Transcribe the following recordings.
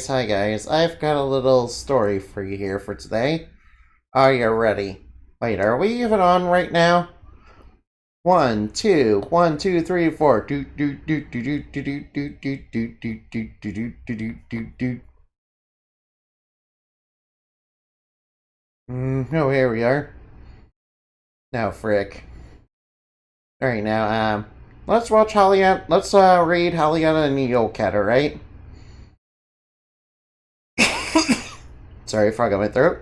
Hi guys, I've got a little story for you here for today. Are you ready? Wait, are we even on right now? One, two, 1, 2, 3, 4. Do do do do do do do do do do do do do do do do do. Oh, here we are. Now, frick. All right, now, let's watch Hollyanna. Let's read Hollyanna and the Yule Cat. All right. Sorry, frog on my throat.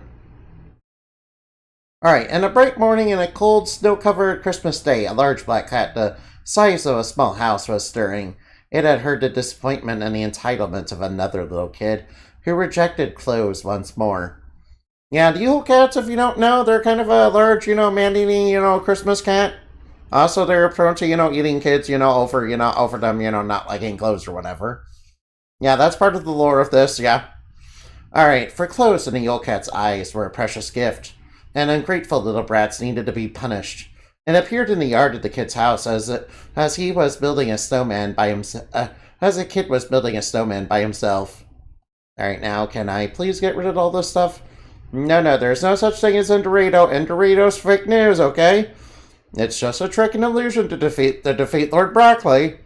Alright, and a bright morning and a cold, snow-covered Christmas day, a large black cat the size of a small house was stirring. It had heard the disappointment and the entitlement of another little kid, who rejected clothes once more. Yeah, the Yule cats, if you don't know, they're kind of a large, man-eating, Christmas cat. Also, they're prone to, eating kids, over them, not liking clothes or whatever. Yeah, that's part of the lore of this, yeah. Alright, for clothes in the Yule cat's eyes were a precious gift, and ungrateful little brats needed to be punished. It appeared in the yard of the kid's house as he was building a snowman by himself. As a kid was building a snowman by himself. All right, now can I please get rid of all this stuff? No, there's no such thing as Indorito. Indorito's fake news, okay? It's just a trick and illusion to defeat Lord Broccoli.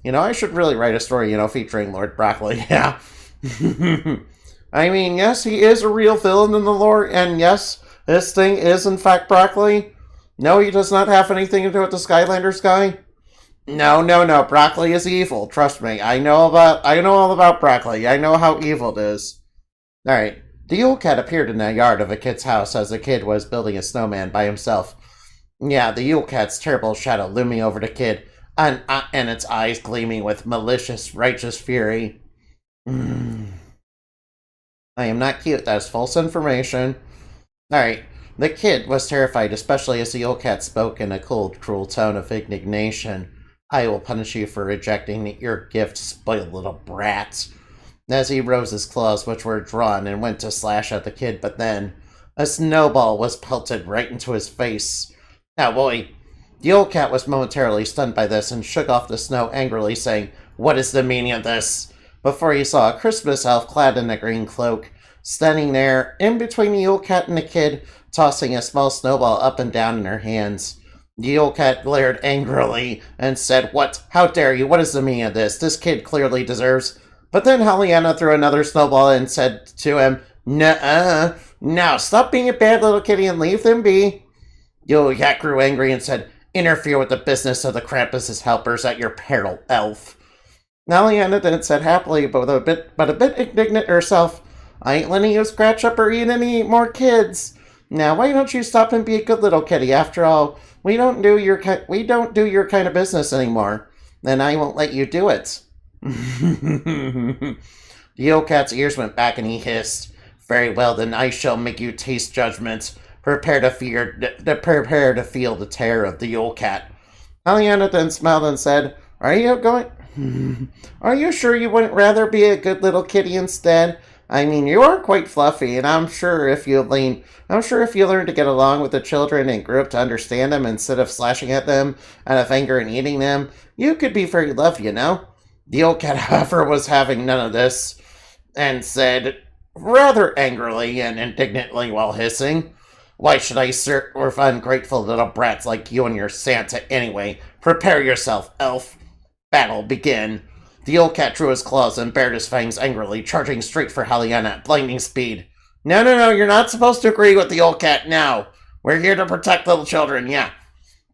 I should really write a story, featuring Lord Broccoli. Yeah. I mean, yes, he is a real villain in the lore, and yes, this thing is in fact Broccoli. No, he does not have anything to do with the Skylanders guy. No. Broccoli is evil. Trust me. I know all about Broccoli. I know how evil it is. Alright. The Yule Cat appeared in the yard of a kid's house as the kid was building a snowman by himself. Yeah, the Yule Cat's terrible shadow looming over the kid, and its eyes gleaming with malicious, righteous fury. I am not cute. That is false information. Alright. The kid was terrified, especially as the Yule Cat spoke in a cold, cruel tone of indignation. I will punish you for rejecting your gift, spoiled little brat. As he rose his claws, which were drawn, and went to slash at the kid, but then a snowball was pelted right into his face. Now, boy, the Yule Cat was momentarily stunned by this and shook off the snow angrily, saying, "What is the meaning of this?" Before he saw a Christmas elf clad in a green cloak, standing there, in between the Yule Cat and the kid, tossing a small snowball up and down in her hands. The Yule Cat glared angrily and said, "What? How dare you? What is the meaning of this? This kid clearly deserves..." But then Hollyanna threw another snowball and said to him, "Nuh-uh. Now, stop being a bad little kitty and leave them be." The Yule Cat grew angry and said, "Interfere with the business of the Krampus's helpers at your peril, elf." Hollyanna then said happily, but a bit indignant herself, "I ain't letting you scratch up or eat any more kids. Now, why don't you stop and be a good little kitty? After all, we don't do your kind of business anymore, and I won't let you do it." The Yule Cat's ears went back and he hissed, "Very well, then I shall make you taste judgment. Prepare to feel the terror of the Yule Cat." Hollyanna then smiled and said, "Are you going? Are you sure you wouldn't rather be a good little kitty instead? I mean, you are quite fluffy, and I'm sure if you learn to get along with the children and grew up to understand them instead of slashing at them out of anger and eating them, you could be very lovely, you know." The old cat, however, was having none of this, and said, rather angrily and indignantly while hissing, "Why should I serve ungrateful little brats like you and your Santa anyway? Prepare yourself, elf. Battle begin." The old cat drew his claws and bared his fangs angrily, charging straight for Hollyanna at blinding speed. No, you're not supposed to agree with the old cat now. We're here to protect little children, yeah."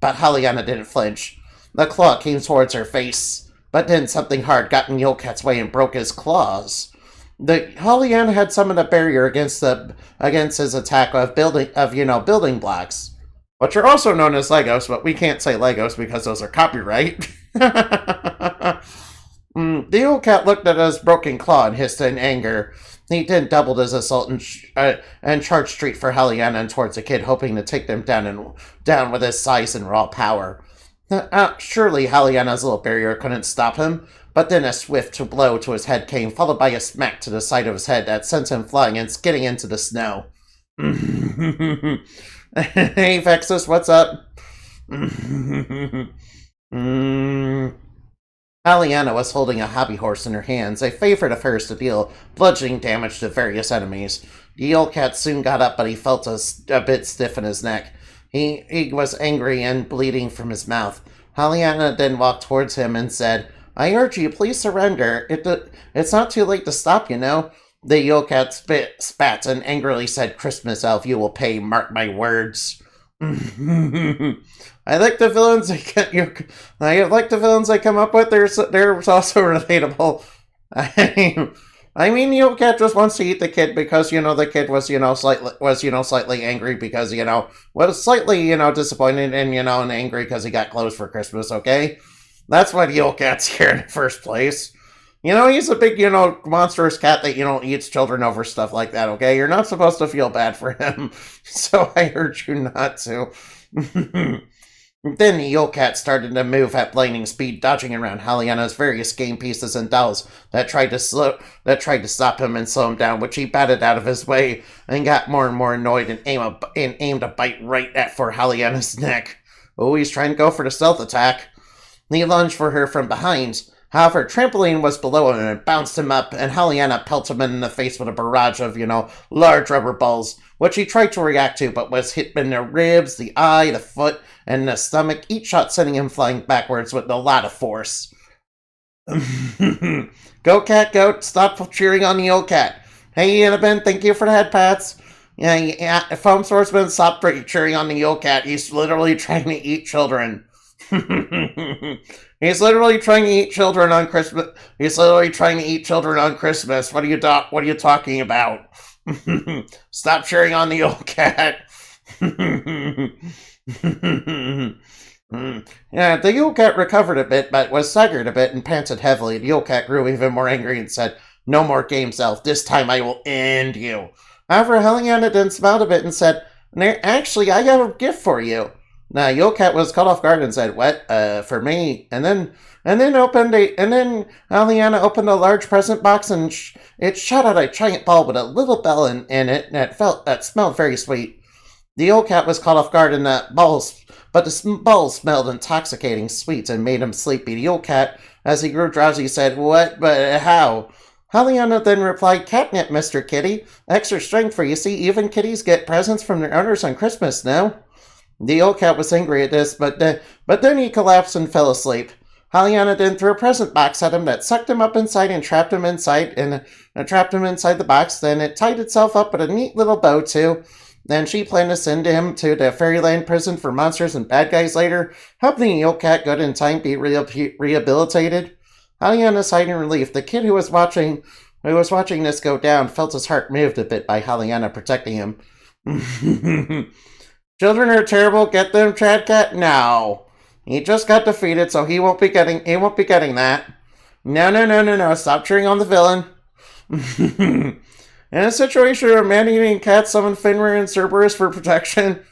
But Hollyanna didn't flinch. The claw came towards her face, but then something hard got in the old cat's way and broke his claws. The Hollyanna had summoned a barrier against his attack of building blocks, which are also known as Legos, but we can't say Legos because those are copyright. The old cat looked at his broken claw and hissed in anger. He then doubled his assault and charged straight for Hollyanna and towards the kid, hoping to take them down with his size and raw power. Surely Hollyanna's little barrier couldn't stop him, but then a swift blow to his head came, followed by a smack to the side of his head that sent him flying and skidding into the snow. Hey, Vexus, what's up? Hollyanna was holding a hobby horse in her hands, a favorite of hers to deal bludgeoning damage to various enemies. The Yule cat soon got up, but he felt a bit stiff in his neck. He was angry and bleeding from his mouth. Hollyanna then walked towards him and said, I urge you, please surrender. It's not too late to stop, you know. The Yule cat spat and angrily said, Christmas elf, you will pay, mark my words. I like the villains I like the villains I come up with. They're also relatable. I mean, Yule cat just wants to eat the kid because the kid was slightly angry because was slightly disappointed and angry because he got clothes for Christmas. Okay, that's why Yule cat's here in the first place. He's a big monstrous cat that eats children over stuff like that. Okay, you're not supposed to feel bad for him, so I urge you not to. Then the Yule cat started to move at lightning speed, dodging around Hollyanna's various game pieces and dolls that tried to stop him and slow him down, which he batted out of his way and got more and more annoyed and aimed a bite right for Hollyanna's neck. Oh, he's trying to go for the stealth attack. He lunged for her from behind. However, trampoline was below him and bounced him up, and Hollyanna pelted him in the face with a barrage of, large rubber balls, which he tried to react to, but was hit in the ribs, the eye, the foot, and the stomach, each shot sending him flying backwards with a lot of force. Go, cat, go. Stop cheering on the old cat. Hey, Annabelle, thank you for the head pats. Yeah, Foam Swordsman, stop cheering on the old cat. He's literally trying to eat children. He's literally trying to eat children on Christmas. What are you talking about? Stop cheering on the old cat. Yeah, the Yule cat recovered a bit, but was staggered a bit and panted heavily. The Yule cat grew even more angry and said, No more games, elf. This time I will end you. However, Hollyanna then smiled a bit and said, Actually, I have a gift for you. Now, Yule cat was caught off guard and said, What? For me? And then Hollyanna opened a large present box and it shot out a giant ball with a little bell in it that smelled very sweet. The Yule cat was caught off guard and the balls smelled intoxicating sweet and made him sleepy. The Yule cat, as he grew drowsy, said, What? But how? Hollyanna then replied, Catnip, Mr. Kitty. Extra strength for you. See, even kitties get presents from their owners on Christmas, no? The old cat was angry at this, but then he collapsed and fell asleep. Hollyanna then threw a present box at him that sucked him up inside and trapped him inside the box. Then it tied itself up with a neat little bow too. Then she planned to send him to the fairyland prison for monsters and bad guys later, helping the old cat good in time be rehabilitated. Hollyanna sighed in relief. The kid who was watching this go down felt his heart moved a bit by Hollyanna protecting him. Children are terrible. Get them, Chad Cat? No. He just got defeated, so he won't be getting that. No. Stop cheering on the villain. In a situation where man-eating cats summon Fenrir and Cerberus for protection.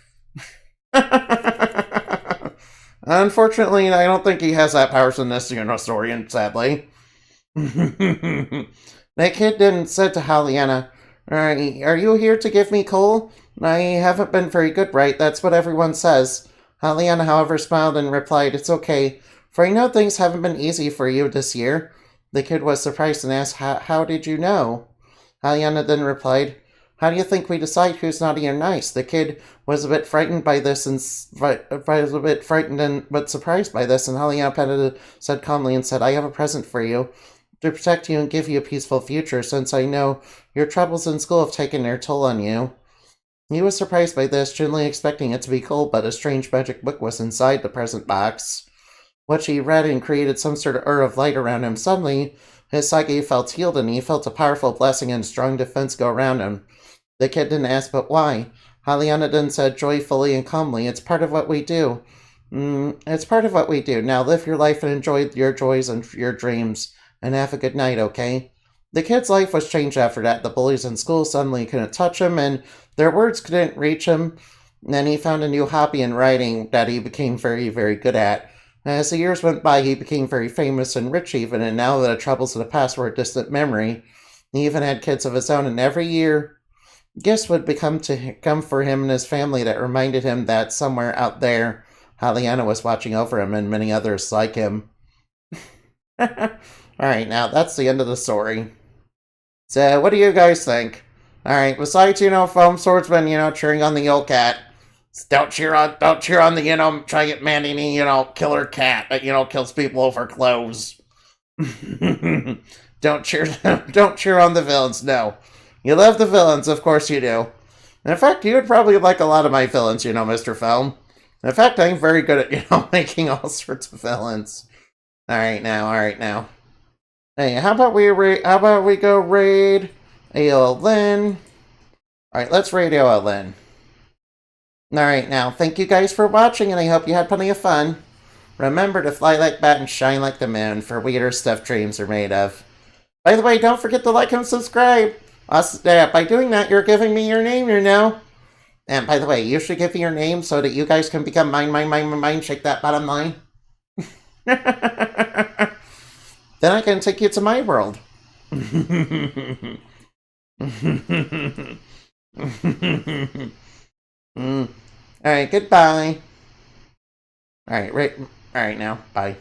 Unfortunately, I don't think he has that powers in this story, sadly. The kid then said to Hollyanna, Are you here to give me coal? I haven't been very good, right? That's what everyone says. Hollyanna, however, smiled and replied, It's okay, for I know things haven't been easy for you this year. The kid was surprised and asked, How did you know? Hollyanna then replied, How do you think we decide who's naughty or nice? The kid was a bit frightened by this but surprised by this, and Hollyanna said calmly and said, I have a present for you to protect you and give you a peaceful future, since I know your troubles in school have taken their toll on you. He was surprised by this, generally expecting it to be cold, but a strange magic book was inside the present box, which he read and created some sort of of light around him. Suddenly, his psyche felt healed, and he felt a powerful blessing and strong defense go around him. The kid didn't ask, but why? Hollyanna then said joyfully and calmly, It's part of what we do. It's part of what we do. Now live your life and enjoy your joys and your dreams, and have a good night, okay? The kid's life was changed after that. The bullies in school suddenly couldn't touch him, and their words couldn't reach him. And he found a new hobby in writing that he became very, very good at. As the years went by, he became very famous and rich even, and now the troubles of the past were a distant memory. He even had kids of his own, and every year, gifts would come for him and his family that reminded him that somewhere out there, Hollyanna was watching over him and many others like him. Alright, now that's the end of the story. So, what do you guys think? Alright, besides, Foam Swordsman, cheering on the old cat. Don't cheer on the, giant man-eating, killer cat that, kills people over clothes. don't cheer on the villains, no. You love the villains, of course you do. In fact, you would probably like a lot of my villains, Mr. Foam. In fact, I'm very good at, making all sorts of villains. Alright now. Hey, how about we go raid Lynn? Alright, let's raid Lynn. Alright, now, thank you guys for watching, and I hope you had plenty of fun. Remember to fly like bat and shine like the moon, for weirder stuff dreams are made of. By the way, don't forget to like and subscribe. By doing that, you're giving me your name, And by the way, you should give me your name so that you guys can become mine, shake that bottom line. Then I can take you to my world. Alright, goodbye. Alright, now, bye.